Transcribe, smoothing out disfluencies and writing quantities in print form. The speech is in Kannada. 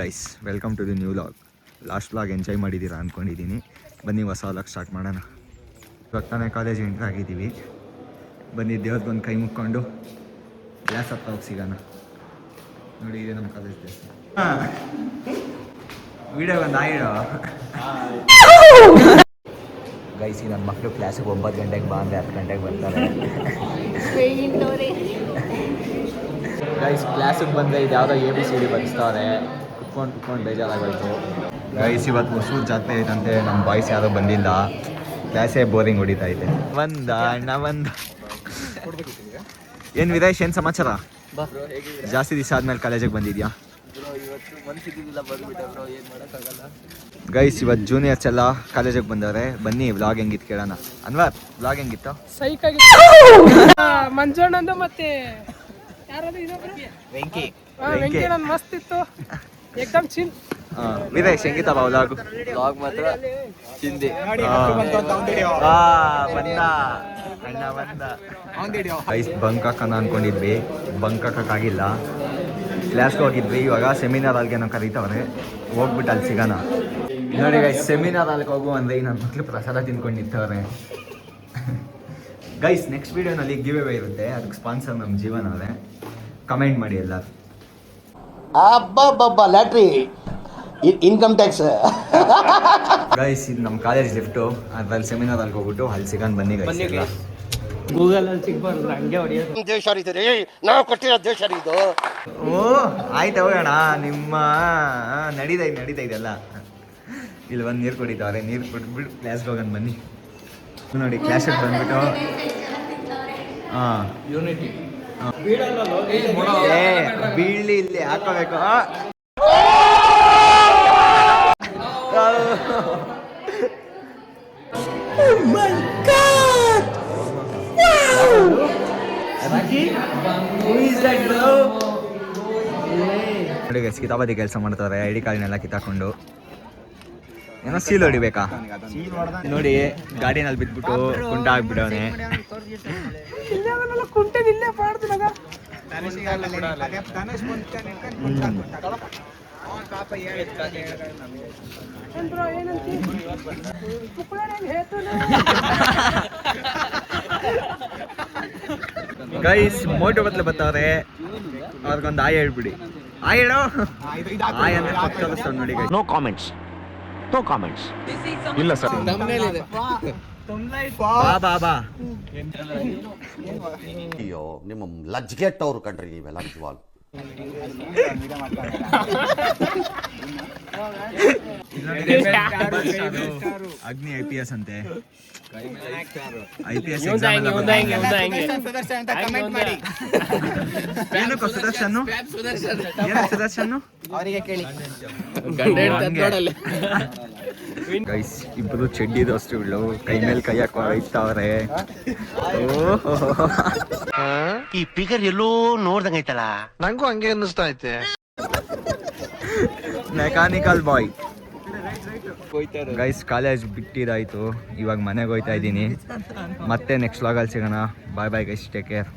Guys, welcome to the new vlog. Last vlog enjoy ಮಾಡಿದ್ದೀರಾ ಅಂದ್ಕೊಂಡಿದ್ದೀನಿ. ಬನ್ನಿ ಹೊಸ ವ್ಲಾಗ್ ಸ್ಟಾರ್ಟ್ ಮಾಡೋಣ. ಇವಾಗ ತಾನೇ ಕಾಲೇಜ್ ಎಂಟ್ರ್ ಆಗಿದ್ದೀವಿ. ಬನ್ನಿ ದೇವ್ರಿಗೊಂದು ಕೈ ಮುಕ್ಕೊಂಡು ಕ್ಲಾಸ್ ಹತ್ರ ಹೋಗಿ ಸಿಗೋಣ. ನೋಡಿ, ಇದೆ ನಮ್ಮ ಕಾಲೇಜ್ ಡ್ರೆಸ್. ವಿಡಿಯೋ ಒಂದು ಆಯಿಡೋ ಗೈಸ್. ನನ್ನ ಮಕ್ಕಳು ಕ್ಲಾಸಿಗೆ 9 ಗಂಟೆಗೆ ಬಾ ಅಂದರೆ 10 ಗಂಟೆಗೆ ಬರ್ತಾರೆ. ಗೈಸ್, ಕ್ಲಾಸಿಗೆ ಬಂದರೆ ಇದು ಯಾವುದೋ ABCD ಬರೆಸ್ತಾರೆ. ಕುತ್ಕೊಂಡು ಬೇಜಾರಾಗೋಯ್ತು. ಗೈಸ್, ಇವತ್ತು ಹೊಸೂರು ಜಾತ್ರೆ ಐತಂತೆ. ನಮ್ಮ ಬಾಯ್ಸ್ ಯಾರೋ ಬಂದಿಲ್ಲ. ಕ್ಲಾಸೇ ಬೋರಿಂಗ್ ಹೊಡಿತಾ ಐತೆ. ಏನು ವಿರೇಶ್, ಏನು ಸಮಾಚಾರ? ಜಾಸ್ತಿ ದಿವಸ ಆದ್ಮೇಲೆ ಕಾಲೇಜಿಗೆ ಬಂದಿದ್ಯಾ? ಗೈಸ್, ಇವತ್ತು ಜೂನಿಯರ್ಸ್ ಎಲ್ಲ ಕಾಲೇಜಿಗೆ ಬಂದವ್ರೆ. ಬನ್ನಿ ವ್ಲಾಗ್ ಹೆಂಗಿತ್ತು ಕೇಳೋಣ. ಅನ್ವರ್, ವ್ಲಾಗ್ ಹೆಂಗಿತ್ತು? ಮಂಜಣ್ಣಂದು ಮತ್ತೆ ವೆಂಕಿ ಮಸ್ತ್ ಇತ್ತು, ಏಕದಮ್ ಚಿಲ್. ವಿರೇಶ್, ಹೆಂಗಿತ್ತವ ವ್ಲಾಗ್? ಮಾತ್ರ ಚಿಂದಿ. ಗೈಸ್, ಬಂಕ್ ಹಾಕೋಣ ಅನ್ಕೊಂಡಿದ್ವಿ, ಬಂಕ್ ಹಾಕೋಕ್ಕಾಗಿಲ್ಲ. ಕ್ಲಾಸ್ಗೆ ಹೋಗಿದ್ವಿ. ಇವಾಗ ಸೆಮಿನಾರ್ ಹಾಲ್ಗೆ ನಾವು ಕರೀತವ್ರೆ, ಹೋಗ್ಬಿಟ್ಟು ಅಲ್ಲಿ ಸಿಗೋಣ. ನೋಡಿ ಗೈಸ್, ಸೆಮಿನಾರ್ ಹಾಲ್ಗೆ ಹೋಗು ಅಂದರೆ ನನ್ನ ಮಕ್ಕಳು ಪ್ರಸಾದ ತಿನ್ಕೊಂಡು ನಿಂತವ್ರೆ. ಗೈಸ್, ನೆಕ್ಸ್ಟ್ ವೀಡಿಯೋನಲ್ಲಿ ಗಿವ್ ಅವೇ ಇರುತ್ತೆ. ಅದಕ್ಕೆ ಸ್ಪಾನ್ಸರ್ ನಮ್ಮ ಜೀವನ ಅವರೇ. ಕಮೆಂಟ್ ಮಾಡಿ ಎಲ್ಲರೂ. ಅಬ್ಬಬ್ಬಬ್ಬ, ಲ್ಯಾಟ್ರಿ, ಇನ್ಕಮ್ ಟ್ಯಾಕ್ಸ್. ಗೈಸ್, ಇದು ನಮ್ಮ ಕಾಲೇಜ್ ಲಿಫ್ಟು. ಅದ್ರಲ್ಲಿ ಸೆಮಿನಾರ್ ಅಲ್ಲಿ ಹೋಗ್ಬಿಟ್ಟು ಅಲ್ಲಿ ಸಿಗೋಣ. ಬನ್ನಿ ಗೈಸ್. ಗೂಗಲ್ ಅಲ್ಲಿ ಸಿಗ್ಬಾರ್ದು, ಹಂಗೆ ಹೊಡೆಯೋದು. ದೇಶ ರೀ, ನಾವು ಕೊಟ್ಟಿರೋ ದೇಶ ಇದು. ಓ ಆಯ್ತು, ಹೋಗೋಣ. ನಿಮ್ಮ ನಡೀತಾ ಇದೆಲ್ಲ. ಇಲ್ಲಿ ಒಂದು ನೀರು ಕುಡಿತಾವ್ರೆ. ನೀರು ಕುಡಿದ್ಬಿಟ್ಟು ಕ್ಲಾಸ್ಗೆ ಹೋಗೋಣ ಬನ್ನಿ. ನೋಡಿ, ಕ್ಲಾಸಿಗೆ ಬಂದ್ಬಿಟ್ಟು ಯೂನಿಟಿ ಬೀಳ್ಲಿ, ಇಲ್ಲಿ ಹಾಕೋಬೇಕು. ನೋಡಿ ಗೈಸ್, ಕಿತಾಬದಿ ಕೆಲಸ ಮಾಡ್ತಾರೆ. ID ಕಾರ್ಡ್ನೆಲ್ಲ ಕಿತ್ತಾಕೊಂಡು ಏನೋ ಸೀಲ್ ಹೊಡಿಬೇಕಾ? ನೋಡಿ, ಗಾಡಿನಲ್ಲಿ ಬಿದ್ಬಿಟ್ಟು ಕುಂಟ ಆಗ್ಬಿಡವನೆ. ಗೈಸ್, ಮೋಟು ಬತ್ಲೆ ಬರ್ತಾವ್ರೆ. ಅವ್ರಿಗೊಂದು ಆಯ್ ಹೇಳ್ಬಿಡಿ. ಆಯ್ ಹೇಳೋ. ಆಯ್ ಅಂದ್ರೆ ಪಕ್ಕ ನೋಡಿ ಗೈಸ್. No comments. ಇಲ್ಲ ಸರ್. ಬಾ ಅಯ್ಯೋ, ನಿಮ್ಮ ಲಜ್ಗೆಟ್ಟವ್ರು ಕಣ್ರಿ ನೀವೆಲ್ಲ ನಿಜವಾಗ್ಲು. ಅಗ್ನಿ IPS ಅಂತೆ. IPS ಏನಕ್ಕೋ ಸುದರ್ಶನ್ ಅವರಿಗೆ ಕೇಳಿ. ಗೈಸ್, ಇಬ್ಬರು ಚಡ್ಡಿ ದೋಸ್ತಿಗಳು ಕೈ ಮೇಲೆ ಕೈ ಹಾಕೋ ಐತವ್ರೆ. ಈ ಫಿಗರ್ ಎಲ್ಲೋ ನೋಡ್ದಂಗೈತಲ್ಲ, ನಂಗೂ ಹಂಗೆ ಅನ್ನಿಸ್ತಾ ಐತೆ. Mechanical boy. ಗೈಸ್, ಕಾಲೇಜ್ ಬಿಟ್ಟಿದ್ದಾಯ್ತು. ಇವಾಗ ಮನೆಗೆ ಹೋಗ್ತಾ ಇದ್ದೀನಿ. ಮತ್ತೆ ನೆಕ್ಸ್ಟ್ ವ್ಲಾಗಲ್ಲಿ ಸಿಗೋಣ. Bye guys, take care.